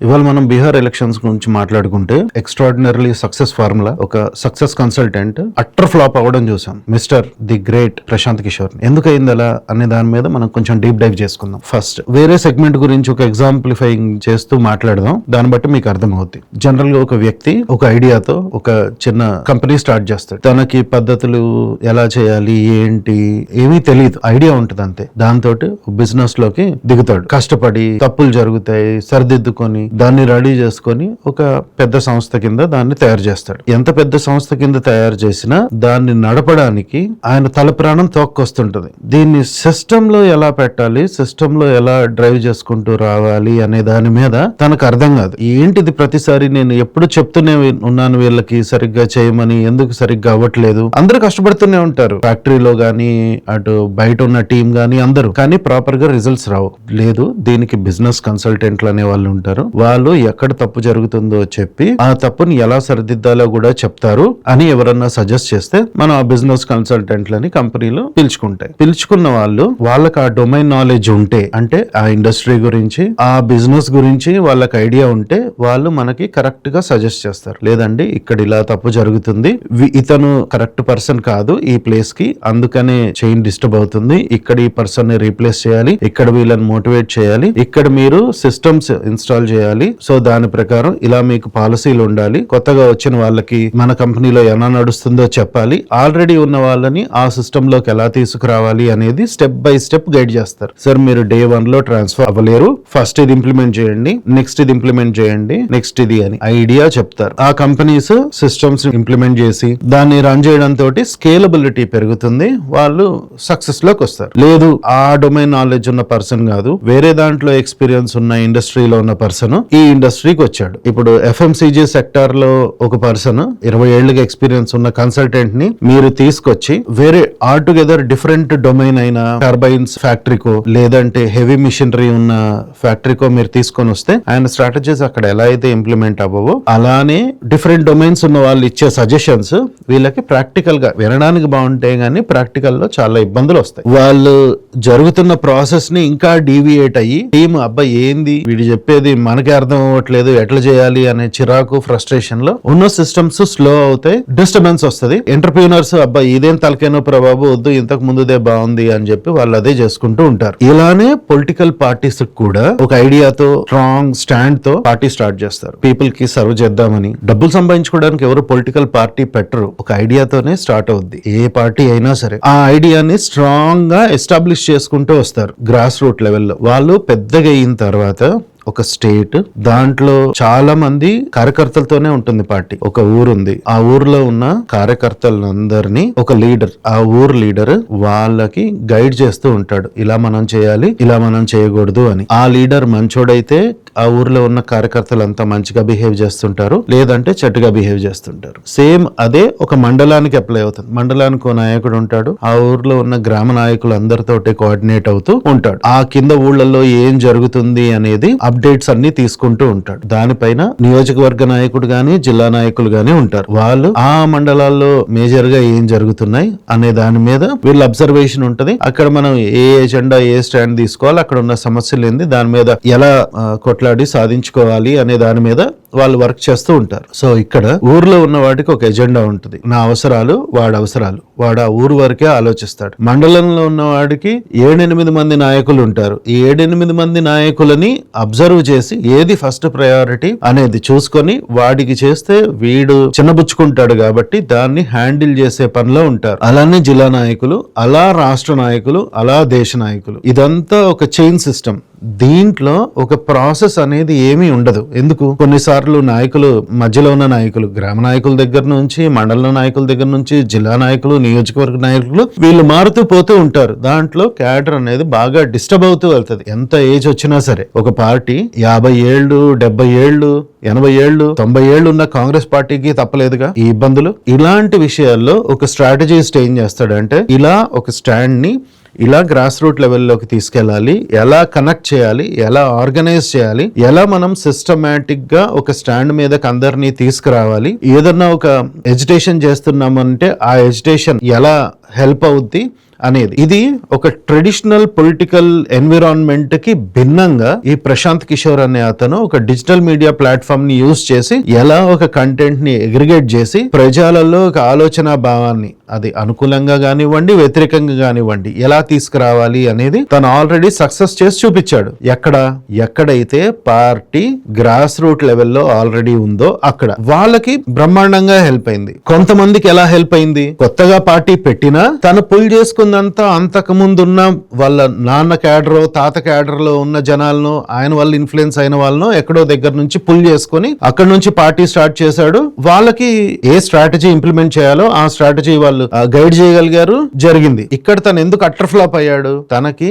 ఇవాళ మనం బీహార్ ఎలక్షన్స్ గురించి మాట్లాడుకుంటే ఎక్స్ట్రాడినరీ సక్సెస్ ఫార్ములా ఒక సక్సెస్ కన్సల్టెంట్ అట్టర్ ఫ్లాప్ అవ్వడం చూసాం. Mister the great Prashant Kishor. ఎందుకు అయింది అలా అనే దాని మీద మనం కొంచెం డీప్ డైవ్ చేసుకుందాం. ఫస్ట్ వేరే సెగ్మెంట్ గురించి ఒక ఎగ్జాంప్లిఫైయింగ్ చేస్తూ మాట్లాడదాం. దాన్ని బట్టి మీకు అర్థమవుతుంది. జనరల్ గా ఒక వ్యక్తి ఒక ఐడియాతో ఒక చిన్న కంపెనీ స్టార్ట్ చేస్తాడు. తనకి పద్ధతులు ఎలా చేయాలి ఏంటి ఏమీ తెలియదు, ఐడియా ఉంటుంది అంతే. దాంతో బిజినెస్ లోకి దిగుతాడు. కష్టపడి తప్పులు జరుగుతాయి, సరిదిద్దుకొని దాన్ని రెడీ చేసుకొని ఒక పెద్ద సంస్థ కింద దాన్ని తయారు చేస్తాడు. ఎంత పెద్ద సంస్థ కింద తయారు చేసినా దాన్ని నడపడానికి ఆయన తల ప్రాణం తోక్కొస్తుంటది. దీన్ని సిస్టమ్ లో ఎలా పెట్టాలి, సిస్టమ్ లో ఎలా డ్రైవ్ చేసుకుంటూ రావాలి అనే దాని మీద తనకు అర్థం కాదు. ఏంటిది ప్రతిసారి నేను ఎప్పుడు చెప్తూనే ఉన్నాను వీళ్ళకి సరిగ్గా చేయమని, ఎందుకు సరిగ్గా అవ్వట్లేదు. అందరూ కష్టపడుతూనే ఉంటారు, ఫ్యాక్టరీలో గానీ అటు బయట ఉన్న టీం గానీ అందరూ, కానీ ప్రాపర్ గా రిజల్ట్స్ రావు. లేదు, దీనికి బిజినెస్ కన్సల్టెంట్లు అనే వాళ్ళు ఉంటారు. వాళ్ళు ఎక్కడ తప్పు జరుగుతుందో చెప్పి ఆ తప్పుని ఎలా సరిదిద్దాలో కూడా చెప్తారు అని ఎవరన్నా సజెస్ట్ చేస్తే మనం ఆ బిజినెస్ కన్సల్టెంట్లని కంపెనీలో పిలుచుకున్న వాళ్ళు వాళ్ళకి ఆ డొమైన్ నాలెడ్జ్ ఉంటే, అంటే ఆ ఇండస్ట్రీ గురించి ఆ బిజినెస్ గురించి వాళ్ళకి ఐడియా ఉంటే వాళ్ళు మనకి కరెక్ట్ గా సజెస్ట్ చేస్తారు. లేదండి ఇక్కడ ఇలా తప్పు జరుగుతుంది, ఇతను కరెక్ట్ పర్సన్ కాదు ఈ ప్లేస్ కి, అందుకనే చైన్ డిస్టర్బ్ అవుతుంది, ఇక్కడ ఈ పర్సన్ ని రీప్లేస్ చేయాలి, ఇక్కడ వీళ్ళని మోటివేట్ చేయాలి, ఇక్కడ మీరు సిస్టమ్స్ ఇన్స్టాల్ చేయాలి, సో దాని ప్రకారం ఇలా మీకు పాలసీలు ఉండాలి, కొత్తగా వచ్చిన వాళ్ళకి మన కంపెనీలో ఎలా నడుస్తుందో చెప్పాలి, ఆల్రెడీ ఉన్న వాళ్ళని ఆ సిస్టమ్ లోకి ఎలా తీసుకురావాలి అనేది స్టెప్ బై స్టెప్ గైడ్ చేస్తారు. సార్ మీరు డే 1 లో ట్రాన్స్ఫర్ అవ్వలేరు, ఫస్ట్ ఇది ఇంప్లిమెంట్ చేయండి, నెక్స్ట్ ఇది ఇంప్లిమెంట్ చేయండి, నెక్స్ట్ ఇది అని ఐడియా చెప్తారు. ఆ కంపెనీస్ సిస్టమ్స్ ఇంప్లిమెంట్ చేసి దాన్ని రన్ చేయడం తోటి స్కేలబిలిటీ పెరుగుతుంది, వాళ్ళు సక్సెస్ లోకి వస్తారు. లేదు ఆ డొమైన్ నాలెడ్జ్ ఉన్న పర్సన్ కాదు, వేరే దాంట్లో ఎక్స్పీరియన్స్ ఉన్న ఇండస్ట్రీలో ఉన్న పర్సన్ ఈ ఇండస్ట్రీకి వచ్చాడు. ఇప్పుడు ఎఫ్ఎంసీజీ సెక్టార్ లో ఒక పర్సన్ 20 ఏళ్లుగా ఎక్స్పీరియన్స్ ఉన్న కన్సల్టెంట్ ని మీరు తీసుకొచ్చి వేరే ఆల్టుగెదర్ డిఫరెంట్ డొమైన్ అయిన టర్బైన్స్ ఫ్యాక్టరీకో లేదంటే హెవీ మిషనరీ ఉన్న ఫ్యాక్టరీకో మీరు తీసుకొని వస్తే ఆయన స్ట్రాటజీస్ అక్కడ ఎలా అయితే ఇంప్లిమెంట్ అవ్వవో అలానే డిఫరెంట్ డొమైన్స్ ఉన్న వాళ్ళు ఇచ్చే సజెషన్స్ వీళ్ళకి ప్రాక్టికల్ గా వినడానికి బాగుంటాయి, కానీ ప్రాక్టికల్ లో చాలా ఇబ్బందులు వస్తాయి. వాళ్ళు జరుగుతున్న ప్రాసెస్ ని ఇంకా డీవియేట్ అయ్యి టీమ్ అబ్బాయి ఏంది వీడు చెప్పేది మనకే అర్థం అవ్వట్లేదు, ఎట్లా చేయాలి అనే చిరాకు ఫ్రస్ట్రేషన్ లో ఉన్న సిస్టమ్స్ స్లో అవుతాయి, డిస్టర్బెన్స్ వస్తుంది. ఎంటర్ప్రీనర్స్ అబ్బాయి ఇదేం తలకేనో ప్రభావం వద్దు, ఇంతకు ముందుదే బాగుంది అని చెప్పి వాళ్ళు అదే చేసుకుంటూ ఉంటారు. ఇలానే పొలిటికల్ పార్టీస్ కూడా ఒక ఐడియాతో స్ట్రాంగ్ స్టాండ్ తో పార్టీ స్టార్ట్ చేస్తారు. పీపుల్ కి సర్వ్ చేద్దామని. డబ్బులు సంపాదించుకోవడానికి ఎవరు పొలిటికల్ పార్టీ పెట్టరు, ఒక ఐడియాతోనే స్టార్ట్ అవుద్ది ఏ పార్టీ అయినా సరే. ఆ ఐడియాని స్ట్రాంగ్ గా ఎస్టాబ్లిష్ చేసుకుంటూ వస్తారు గ్రాస్ రూట్ లెవెల్లో. వాళ్ళు పెద్దగా అయిన తర్వాత ఒక స్టేట్, దాంట్లో చాలా మంది కార్యకర్తలతోనే ఉంటుంది పార్టీ. ఒక ఊరు ఉంది, ఆ ఊర్లో ఉన్న కార్యకర్తలందరినీ ఒక లీడర్, ఆ ఊరు లీడర్ వాళ్ళకి గైడ్ చేస్తూ ఉంటాడు, ఇలా మనం చేయాలి, ఇలా మనం చేయకూడదు అని. ఆ లీడర్ మంచోడైతే ఆ ఊర్లో ఉన్న కార్యకర్తలంతా మంచిగా బిహేవ్ చేస్తుంటారు, లేదంటే చెట్టుగా బిహేవ్ చేస్తుంటారు. సేమ్ అదే ఒక మండలానికి అప్లై అవుతుంది. మండలానికి ఒక నాయకుడు ఉంటాడు, ఆ ఊర్లో ఉన్న గ్రామ నాయకులు అందరితోటి కోఆర్డినేట్ అవుతూ ఉంటాడు. ఆ కింద ఊళ్ళల్లో ఏం జరుగుతుంది అనేది అప్డేట్స్ అన్ని తీసుకుంటూ ఉంటాడు. దానిపైన నియోజకవర్గ నాయకుడు గాని జిల్లా నాయకులు గాని ఉంటారు. వాళ్ళు ఆ మండలాల్లో మేజర్ గా ఏం జరుగుతున్నాయి అనే దాని మీద వీళ్ళ అబ్జర్వేషన్ ఉంటది. అక్కడ మనం ఏ ఎజెండా ఏ స్టాండ్ తీసుకోవాలి, అక్కడ ఉన్న సమస్యలు ఏంది, దాని మీద ఎలా కొట్లాడి సాధించుకోవాలి అనే దాని మీద వాళ్ళు వర్క్ చేస్తూ ఉంటారు. సో ఇక్కడ ఊర్లో ఉన్న వాటికి ఒక ఎజెండా ఉంటుంది, నా అవసరాలు వాడి అవసరాలు, వాడు ఆ ఊరు వరకే ఆలోచిస్తాడు. మండలంలో ఉన్న వాడికి 7-8 మంది నాయకులు ఉంటారు. ఈ 7-8 మంది నాయకులని అబ్జర్వ్ చేసి ఏది ఫస్ట్ ప్రయారిటీ అనేది చూసుకొని వాడికి చేస్తే వీడు చిన్నబుచ్చుకుంటాడు కాబట్టి దాన్ని హ్యాండిల్ చేసే పనిలో ఉంటారు. అలానే జిల్లా నాయకులు, అలా రాష్ట్ర నాయకులు, అలా దేశ నాయకులు. ఇదంతా ఒక చైన్ సిస్టమ్. దీంట్లో ఒక ప్రాసెస్ అనేది ఏమీ ఉండదు. ఎందుకు? కొన్నిసార్లు నాయకులు, మధ్యలో ఉన్న నాయకులు, గ్రామ నాయకుల దగ్గర నుంచి మండల నాయకుల దగ్గర నుంచి జిల్లా నాయకులు, నియోజకవర్గ నాయకులు, వీళ్ళు మారుతూ పోతూ ఉంటారు. దాంట్లో క్యాడర్ అనేది బాగా డిస్టర్బ్ అవుతూ వెళ్తుంది. ఎంత ఏజ్ వచ్చినా సరే ఒక పార్టీ 50 ఏళ్ళు 70 ఏళ్ళు 80 ఏళ్ళు 90 ఏళ్ళు ఉన్న కాంగ్రెస్ పార్టీకి తప్పలేదుగా ఈ ఇబ్బందులు. ఇలాంటి విషయాల్లో ఒక స్ట్రాటజిస్ట్ ఏం చేస్తాడంటే ఇలా ఒక స్టాండ్ ని ఇలా గ్రాస్ రూట్ లెవెల్లోకి తీసుకెళ్ళాలి, ఎలా కనెక్ట్ చేయాలి, ఎలా ఆర్గనైజ్ చేయాలి, ఎలా మనం సిస్టమేటిక్ గా ఒక స్టాండ్ మీదకి అందరినీ తీసుకురావాలి. ఏదన్నా ఒక ఎజిటేషన్ చేస్తున్నామంటే ఆ ఎజిటేషన్ ఎలా హెల్ప్ అవుద్ది అనేది. ఇది ఒక ట్రెడిషనల్ పొలిటికల్ ఎన్విరాన్మెంట్ కి భిన్నంగా ఈ ప్రశాంత్ కిషోర్ అనే అతను ఒక డిజిటల్ మీడియా ప్లాట్ఫామ్ ని యూజ్ చేసి ఎలా ఒక కంటెంట్ ని అగ్రిగేట్ చేసి ప్రజలలో ఒక ఆలోచన భావాన్ని అది అనుకూలంగా కానివ్వండి వ్యతిరేకంగా కానివ్వండి ఎలా తీసుకురావాలి అనేది తను ఆల్రెడీ సక్సెస్ చేసి చూపించాడు. ఎక్కడైతే పార్టీ గ్రాస్ రూట్ లెవెల్లో ఆల్రెడీ ఉందో అక్కడ వాళ్ళకి బ్రహ్మాండంగా హెల్ప్ అయింది. కొంతమందికి ఎలా హెల్ప్ అయింది, కొత్తగా పార్టీ పెట్టినా తను పుల్ చేసుకుందంతా అంతకు ముందు ఉన్న వాళ్ళ నాన్న క్యాడర్ తాత క్యాడర్ లో ఉన్న జనాలను ఆయన వల్ల ఇన్ఫ్లుయెన్స్ అయిన వాళ్ళను ఎక్కడో దగ్గర నుంచి పుల్ చేసుకుని అక్కడ నుంచి పార్టీ స్టార్ట్ చేశాడు. వాళ్ళకి ఏ స్ట్రాటజీ ఇంప్లిమెంట్ చేయాలో ఆ స్ట్రాటజీ వాళ్ళు గైడ్ చేయగలిగారు. జరిగింది. ఇక్కడ తను ఎందుకు అట్టర్ ఫ్లాప్ అయ్యాడు, తనకి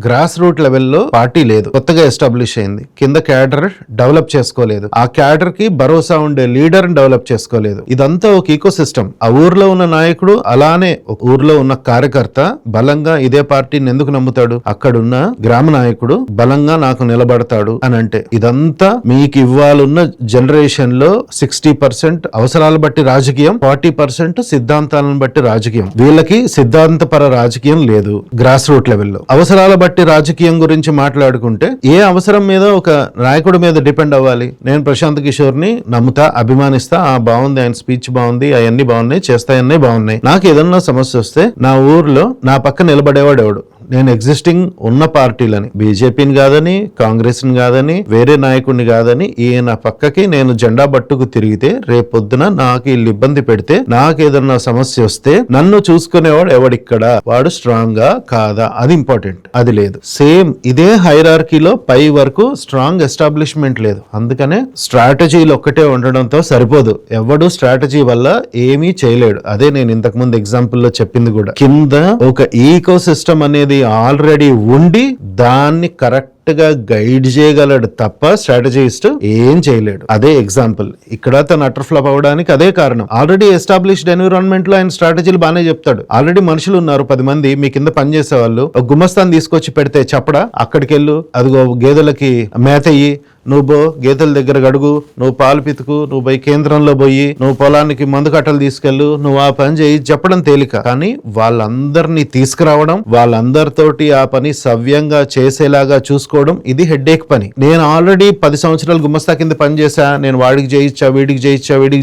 గ్రాస్ రూట్ లెవెల్లో పార్టీ లేదు, కొత్తగా ఎస్టాబ్లిష్ అయింది, కింద క్యాడర్ డెవలప్ చేసుకోలేదు, ఆ క్యాడర్ కి భరోసా ఉండే లీడర్ డెవలప్ చేసుకోలేదు. ఇదంతా ఒక ఈకో సిస్టమ్. ఆ ఊర్లో ఉన్న నాయకుడు అలానే ఒక ఊర్లో ఉన్న కార్యకర్త బలంగా ఇదే పార్టీని ఎందుకు నమ్ముతాడు, అక్కడున్న గ్రామ నాయకుడు బలంగా నాకు నిలబడతాడు అని అంటే ఇదంతా మీకు ఇవ్వాలున్న జనరేషన్ లో 60% అవసరాలు బట్టి రాజకీయం, 40% సిద్ధాంతాలను బట్టి రాజకీయం. వీళ్ళకి సిద్ధాంతపర రాజకీయం లేదు. గ్రాస్ రూట్ లెవెల్లో అవసరాల బట్టి రాజకీయం గురించి మాట్లాడుకుంటే ఏ అవసరం మీద ఒక నాయకుడి మీద డిపెండ్ అవ్వాలి. నేను ప్రశాంత్ కిషోర్ ని నమ్ముతా, అభిమానిస్తా, బాగుంది, ఆయన స్పీచ్ బాగుంది, అవన్నీ బాగున్నాయి, చేస్తాయన్నీ బాగున్నాయి. నాకు ఏదన్నా సమస్య వస్తే నా ఊర్లో నా పక్క నిలబడేవాడు ఎవడు, నేను ఎగ్జిస్టింగ్ ఉన్న పార్టీలని, బీజేపీని కాదని, కాంగ్రెస్ ని కాదని, వేరే నాయకుడిని కాదని, ఈయన పక్కకి నేను జెండా పట్టుకు తిరిగితే రేపొద్దున నాకు వీళ్ళు ఇబ్బంది పెడితే నాకు ఏదన్నా సమస్య వస్తే నన్ను చూసుకునేవాడు ఎవడిక్కడ, వాడు స్ట్రాంగ్ గా కాదా, అది ఇంపార్టెంట్. అది లేదు. సేమ్ ఇదే హైరార్కీలో పై వరకు స్ట్రాంగ్ ఎస్టాబ్లిష్మెంట్ లేదు. అందుకనే స్ట్రాటజీలు ఒక్కటే ఉండడంతో సరిపోదు. ఎవడు స్ట్రాటజీ వల్ల ఏమీ చేయలేడు. అదే నేను ఇంతకు ముందు ఎగ్జాంపుల్ లో చెప్పింది కూడా. కింద ఒక ఈకో సిస్టమ్ అనేది ఆల్రెడీ ఉండి దాన్ని కరెక్ట్ గా గైడ్ చేయగలడు తప్ప స్ట్రాటజిస్ట్ ఏం చేయలేడు. అదే ఎగ్జాంపుల్. ఇక్కడ తను అటర్ ఫ్లాప్ అవ్వడానికి అదే కారణం. ఆల్రెడీ ఎస్టాబ్లిష్డ్ ఎన్విరాన్మెంట్ లో ఆయన స్ట్రాటజీలు బాగానే చెప్తాడు. ఆల్రెడీ మనుషులు ఉన్నారు 10 మంది మీ కింద పనిచేసే వాళ్ళు. ఒక గుమస్తాన్ని తీసుకొచ్చి పెడితే చెప్పడా, అక్కడికి వెళ్ళు, అదిగో గేదెలకి మేతయ్యి, నువ్వు బో గేదెల దగ్గర గడుగు, నువ్వు పాలు పితుకు, నువ్వు పోయి కేంద్రంలో పోయి, నువ్వు పొలానికి మందు కట్టలు తీసుకెళ్ళు, నువ్వు ఆ పని చేయి చెప్పడం తేలిక. కానీ వాళ్ళందరినీ తీసుకురావడం, వాళ్ళందరితోటి ఆ పని సవ్యంగా చేసేలాగా చూసుకోవడం, ఇది హెడ్ఏక్ పని. నేను ఆల్రెడీ 10 సంవత్సరాలు గుమస్తా కింద పనిచేసా, నేను వాడికి చేయించా, వీడికి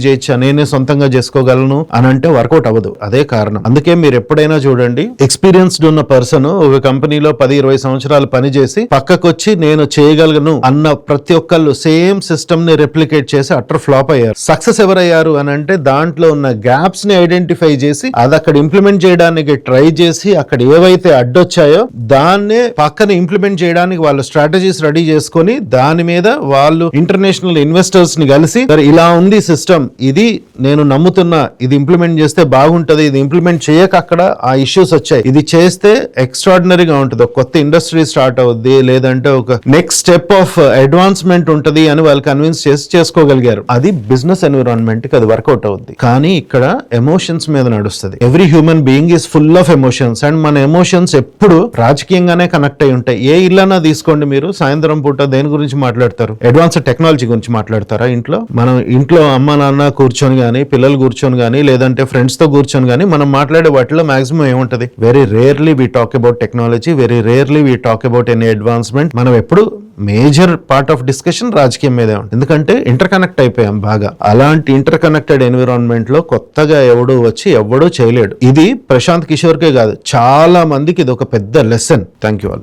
చేయించా, నేనే సొంతంగా చేసుకోగలను అని అంటే వర్కౌట్ అవ్వదు. అదే కారణం. అందుకే మీరు ఎప్పుడైనా చూడండి, ఎక్స్పీరియన్స్డ్ ఉన్న పర్సన్ ఒక కంపెనీలో 10-20 సంవత్సరాలు పనిచేసి పక్కకొచ్చి నేను చేయగలను అన్న ప్రతి ఒక్కళ్ళు సేమ్ సిస్టమ్ ని రెప్లికేట్ చేసి అటర్ ఫ్లాప్ అయ్యారు. సక్సెస్ ఎవరయ్యారు అని అంటే దాంట్లో ఉన్న గ్యాప్స్ ని ఐడెంటిఫై చేసి అది అక్కడ ఇంప్లిమెంట్ చేయడానికి ట్రై చేసి అక్కడ ఏవైతే అడ్డొచ్చాయో దాన్నే పక్కన ఇంప్లిమెంట్ చేయడానికి వాళ్ళు స్ట్రాటజీస్ రెడీ చేసుకొని దాని మీద వాళ్ళు ఇంటర్నేషనల్ ఇన్వెస్టర్స్ ని కలిసి ఇలా ఉంది సిస్టమ్, ఇది నేను నమ్ముతున్నా, ఇది ఇంప్లిమెంట్ చేస్తే బాగుంటది, ఇది ఇంప్లిమెంట్ చేయక అక్కడ ఆ ఇష్యూస్ వచ్చాయి, ఇది చేస్తే ఎక్స్ట్రాడినరీగా ఉంటుంది, ఒక కొత్త ఇండస్ట్రీ స్టార్ట్ అవుద్ది, లేదంటే ఒక నెక్స్ట్ స్టెప్ ఆఫ్ అడ్వాన్స్మెంట్ ఉంటది అని వాళ్ళు కన్విన్స్ చేసి చేసుకోగలిగారు. అది బిజినెస్ ఎన్విరాన్మెంట్ కి అది వర్కౌట్ అవుద్ది. కానీ ఇక్కడ ఎమోషన్స్ మీద నడుస్తుంది. Every human being is full of emotions and మన ఎమోషన్స్ ఎప్పుడు రాజకీయంగానే కనెక్ట్ అయి ఉంటాయి. ఏ ఇల్లన్నా తీసుకోండి, మీరు సాయంత్రం పూట దేని గురించి మాట్లాడతారు, అడ్వాన్స్ టెక్నాలజీ గురించి మాట్లాడతారా? మనం ఇంట్లో అమ్మ నాన్న కూర్చొని గానీ, పిల్లలు కూర్చొని గానీ, లేదంటే ఫ్రెండ్స్ తో కూర్చొని గానీ మనం మాట్లాడే వాటిలో మాక్సిమం ఏముంటది? Very rarely we talk about technology, very rarely we talk about any advancement. మనం ఎప్పుడు మేజర్ పార్ట్ ఆఫ్ డిస్కషన్ రాజకీయం మీదే ఉంటుంది. ఎందుకంటే ఇంటర్ కనెక్ట్ అయిపోయాం బాగా. అలాంటి ఇంటర్ కనెక్టెడ్ ఎన్విరాన్మెంట్ లో కొత్తగా ఎవడూ వచ్చి ఎవడూ చేయలేడు. ఇది ప్రశాంత్ కిషోర్ కే కాదు, చాలా మందికి ఇది ఒక పెద్ద లెసన్. Thank you all.